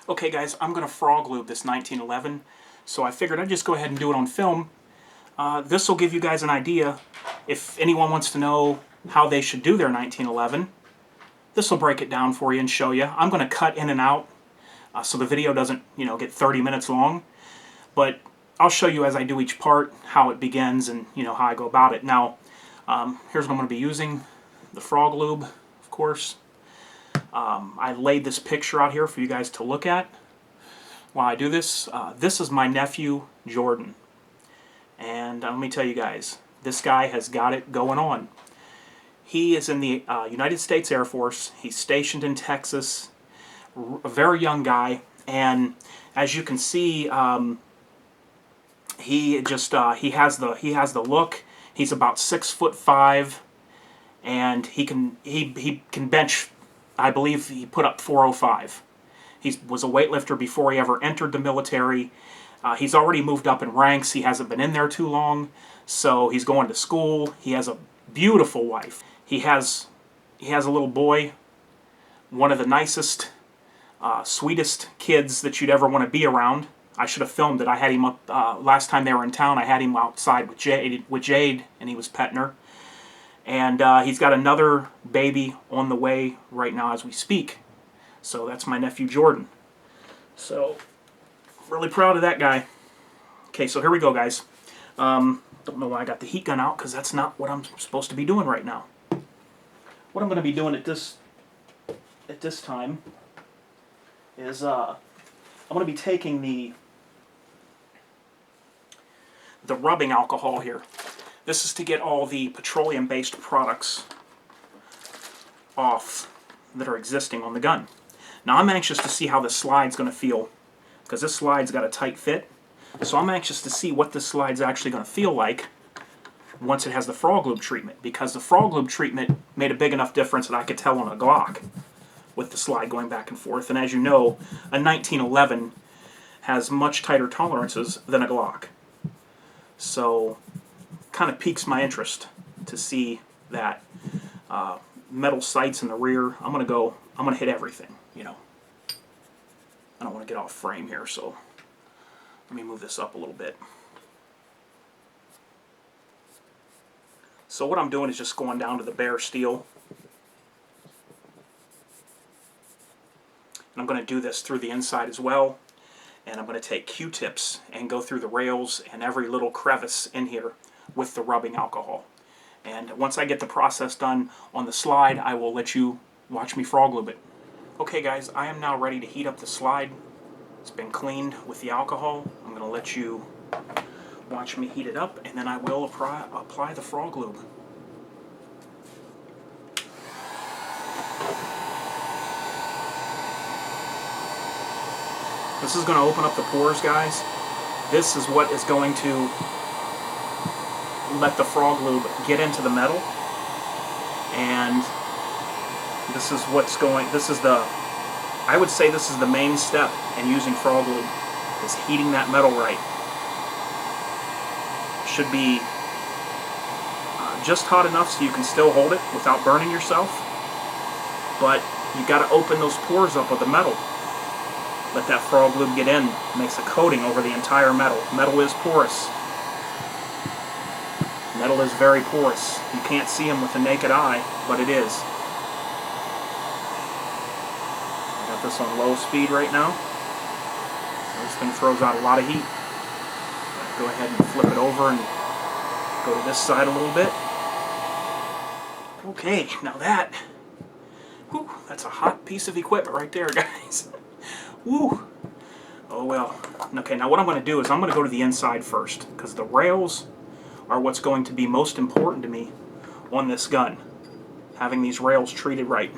Okay guys, I'm going to frog lube this 1911, so I figured I'd just go ahead and do it on film. This will give you guys an idea if anyone wants to know how they should do their 1911. This will break it down for you and show you. I'm going to cut in and out so the video doesn't, get 30 minutes long, but I'll show you as I do each part how it begins and how I go about it. Now, here's what I'm going to be using: the frog lube, of course. I laid this picture out here for you guys to look at while I do this. This is my nephew, Jordan. And let me tell you guys, this guy has got it going on. He is in the United States Air Force. He's stationed in Texas. A very young guy. And as you can see, he has the look. He's about 6'5", and he can bench. I believe he put up 405. He was a weightlifter before he ever entered the military. He's already moved up in ranks. He hasn't been in there too long, so he's going to school. He has a beautiful wife. He has a little boy, one of the nicest, sweetest kids that you'd ever want to be around. I should have filmed it. I had him up last time they were in town. I had him outside with Jade, and he was petting her. And he's got another baby on the way right now as we speak. So that's my nephew Jordan. So, really proud of that guy. Okay, so here we go, guys. Don't know why I got the heat gun out, because that's not what I'm supposed to be doing right now. What I'm going to be doing at this time is I'm going to be taking the rubbing alcohol here. This is to get all the petroleum-based products off that are existing on the gun. Now I'm anxious to see how this slide's going to feel, because this slide's got a tight fit. So I'm anxious to see what this slide's actually going to feel like once it has the frog lube treatment, because the frog lube treatment made a big enough difference that I could tell on a Glock with the slide going back and forth. And as you know, a 1911 has much tighter tolerances than a Glock. So kind of piques my interest to see that metal sights in the rear. I'm gonna hit everything, I don't want to get off frame here, so let me move this up a little bit. So what I'm doing is just going down to the bare steel. And I'm going to do this through the inside as well. And I'm going to take Q-tips and go through the rails and every little crevice in here with the rubbing alcohol. And once I get the process done on the slide, I will let you watch me frog lube it. Okay guys, I am now ready to heat up the slide. It's been cleaned with the alcohol. I'm going to let you watch me heat it up, and then I will apply the frog lube. This is going to open up the pores, guys. This is what is going to let the frog lube get into the metal, and this is I would say this is the main step in using frog lube, is heating that metal right. Should be just hot enough so you can still hold it without burning yourself, but you got to open those pores up of the metal. Let that frog lube get in. It makes a coating over the entire metal. Metal is porous. Metal is very porous. You can't see them with the naked eye, but it is. I got this on low speed right now. This thing throws out a lot of heat. Go ahead and flip it over and go to this side a little bit. Okay, now that's a hot piece of equipment right there, guys. Woo! Oh well. Okay, now what I'm going to do is I'm going to go to the inside first, because the rails are what's going to be most important to me on this gun. Having these rails treated right.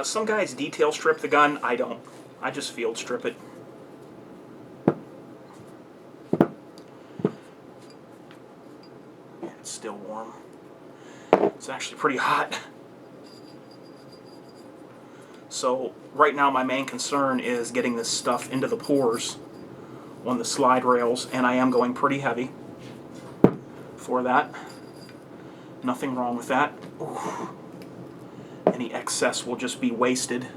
Some guys detail strip the gun. I don't. I just field strip it. It's still warm. It's actually pretty hot. So right now my main concern is getting this stuff into the pores on the slide rails, and I am going pretty heavy. before that. Nothing wrong with that. Ooh. Any excess will just be wasted.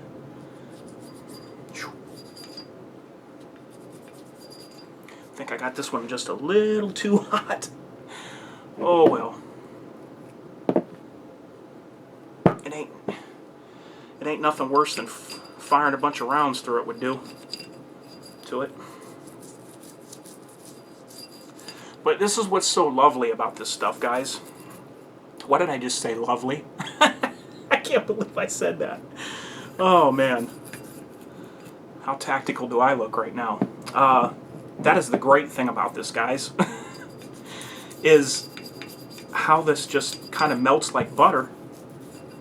I think I got this one just a little too hot. Oh well. It ain't nothing worse than firing a bunch of rounds through it would do to it. But this is what's so lovely about this stuff, guys. What did I just say, lovely? I can't believe I said that. Oh, man. How tactical do I look right now? That is the great thing about this, guys. Is how this just kind of melts like butter.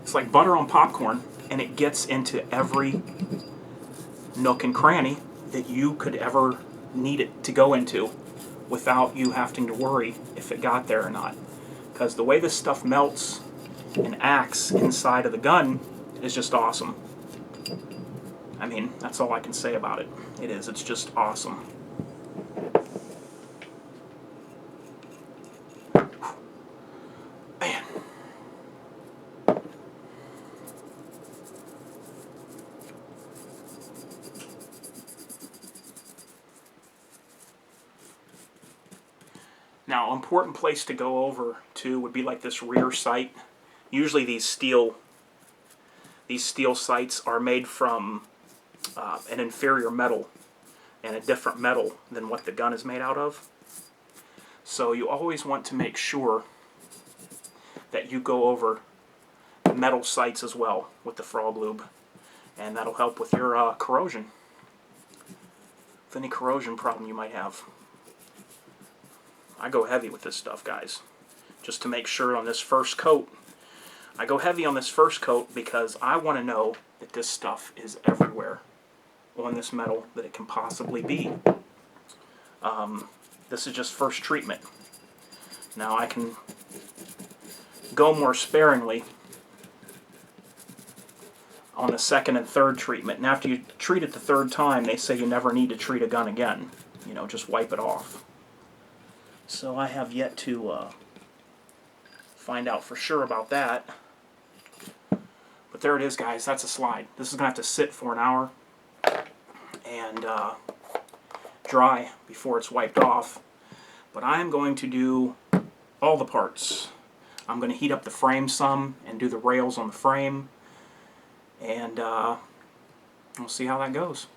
It's like butter on popcorn, and it gets into every nook and cranny that you could ever need it to go into without you having to worry if it got there or not. Because the way this stuff melts and acts inside of the gun is just awesome. I mean, that's all I can say about it. It's just awesome. Man. Now, important place to go over to would be like this rear sight. Usually these steel sights are made from an inferior metal and a different metal than what the gun is made out of. So you always want to make sure that you go over metal sights as well with the Froglube, and that'll help with your corrosion, with any corrosion problem you might have. I go heavy with this stuff, guys, just to make sure on this first coat. I go heavy on this first coat because I want to know that this stuff is everywhere on this metal that it can possibly be. This is just first treatment. Now I can go more sparingly on the second and third treatment. And after you treat it the third time, they say you never need to treat a gun again. You know, just wipe it off. So I have yet to find out for sure about that. But there it is, guys. That's a slide. This is going to have to sit for an hour and dry before it's wiped off. But I'm going to do all the parts. I'm going to heat up the frame some and do the rails on the frame. And we'll see how that goes.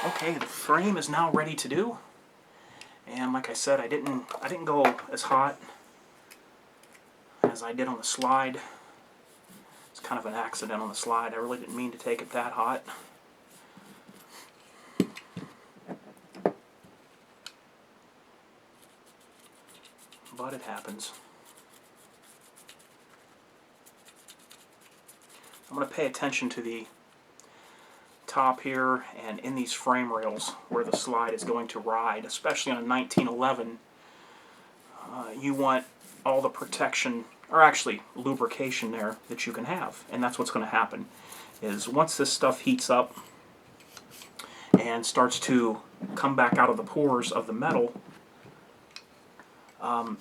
Okay, the frame is now ready to do. And like I said, I didn't go as hot as I did on the slide. It's kind of an accident on the slide. I really didn't mean to take it that hot. But it happens. I'm going to pay attention to the top here and in these frame rails where the slide is going to ride, especially on a 1911. You want all the protection, or actually lubrication there, that you can have. And that's what's going to happen, is once this stuff heats up and starts to come back out of the pores of the metal,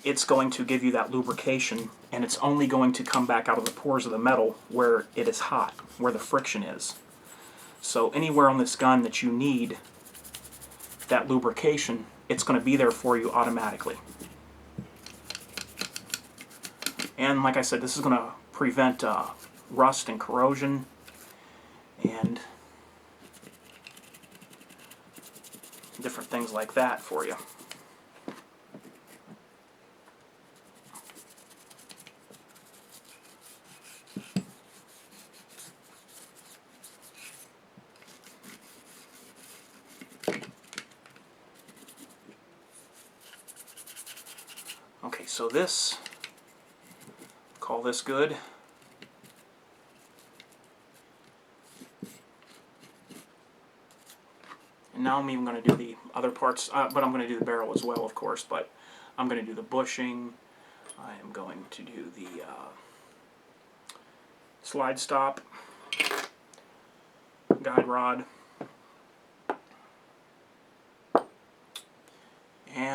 it's going to give you that lubrication, and it's only going to come back out of the pores of the metal where it is hot, where the friction is. So anywhere on this gun that you need that lubrication, it's going to be there for you automatically. And like I said, this is going to prevent rust and corrosion and different things like that for you. Okay, so this, call this good. And now I'm even going to do the other parts, but I'm going to do the barrel as well, of course, but I'm going to do the bushing. I am going to do the slide stop, guide rod,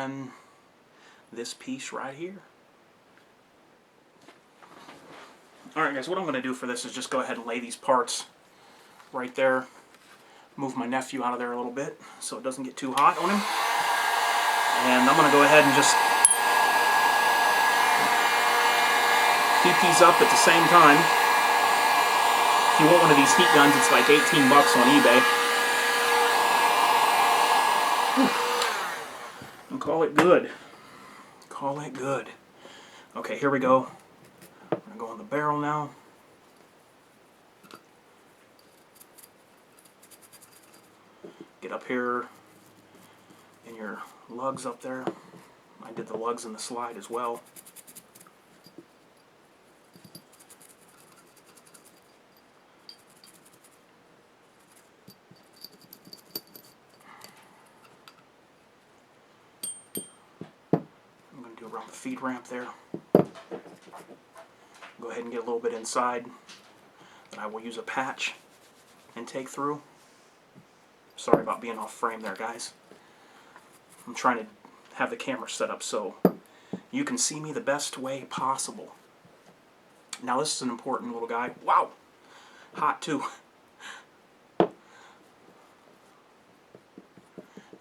then this piece right here. Alright guys, what I'm going to do for this is just go ahead and lay these parts right there. Move my nephew out of there a little bit so it doesn't get too hot on him. And I'm going to go ahead and just heat these up at the same time. If you want one of these heat guns, it's like 18 bucks on eBay. And call it good. Call it good. Okay, here we go. I'm going to go on the barrel now. Get up here in your lugs up there. I did the lugs in the slide as well. I'm going to do around the feed ramp there. Go ahead and get a little bit inside. Then I will use a patch and take through. Sorry about being off frame there, guys. I'm trying to have the camera set up so you can see me the best way possible. Now this is an important little guy. Wow! Hot too.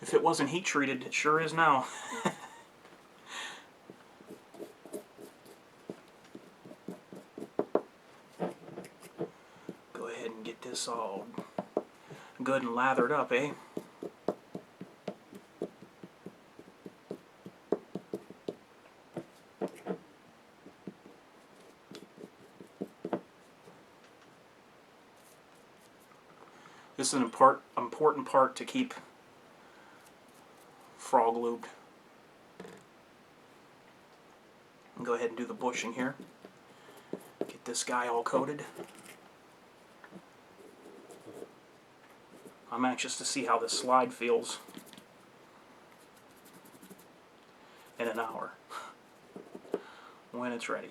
If it wasn't heat treated, it sure is now. Go ahead and get this all good and lathered up, eh? This is an important part to keep frog lubed. Go ahead and do the bushing here. Get this guy all coated. I'm anxious to see how this slide feels in an hour when it's ready.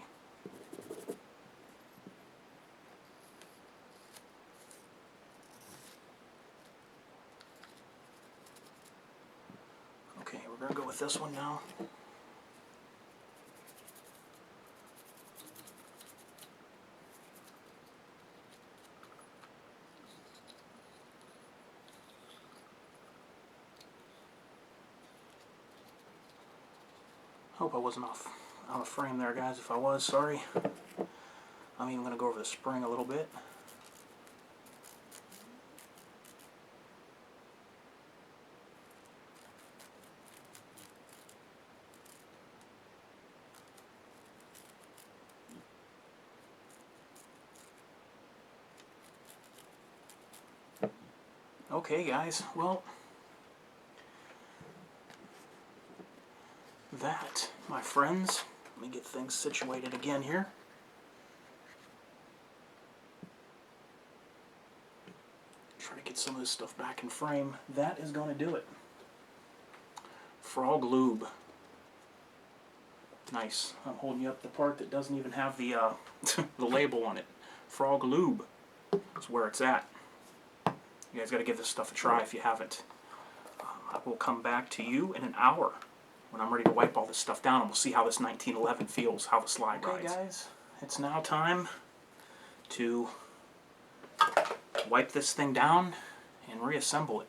Okay, we're going to go with this one now. Hope I wasn't out of frame there, guys. If I was, sorry. I'm even going to go over the spring a little bit. Okay, guys. Well, that, my friends, let me get things situated again here. Try to get some of this stuff back in frame. That is going to do it. Frog lube. Nice. I'm holding you up the part that doesn't even have the the label on it. Frog lube is where it's at. You guys got to give this stuff a try if you haven't. I will come back to you in an hour when I'm ready to wipe all this stuff down, and we'll see how this 1911 feels, how the slide rides. Okay, guys, it's now time to wipe this thing down and reassemble it.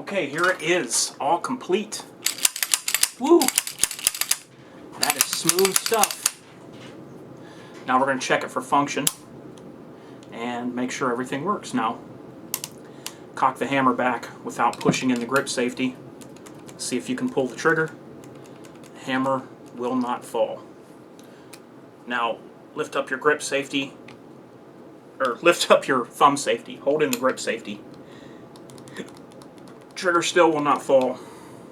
Okay, here it is, all complete. Woo! That is smooth stuff. Now we're going to check it for function and make sure everything works. Now, cock the hammer back without pushing in the grip safety. See if you can pull the trigger. Hammer will not fall. Now, lift up your grip safety, or lift up your thumb safety. Hold in the grip safety. Trigger still will not fall.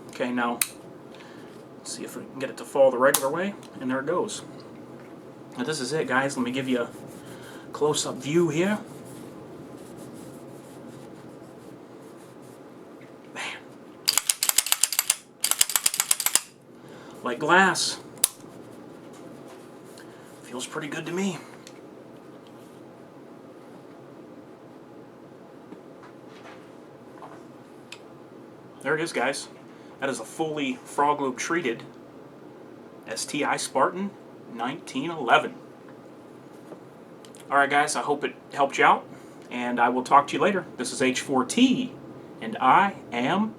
Okay, now, let's see if we can get it to fall the regular way, and there it goes. Now this is it, guys. Let me give you a close-up view here. Man. Like glass. Feels pretty good to me. There it is, guys. That is a fully Froglube treated STI Spartan 1911. Alright guys, I hope it helped you out, and I will talk to you later. This is H4T, and I am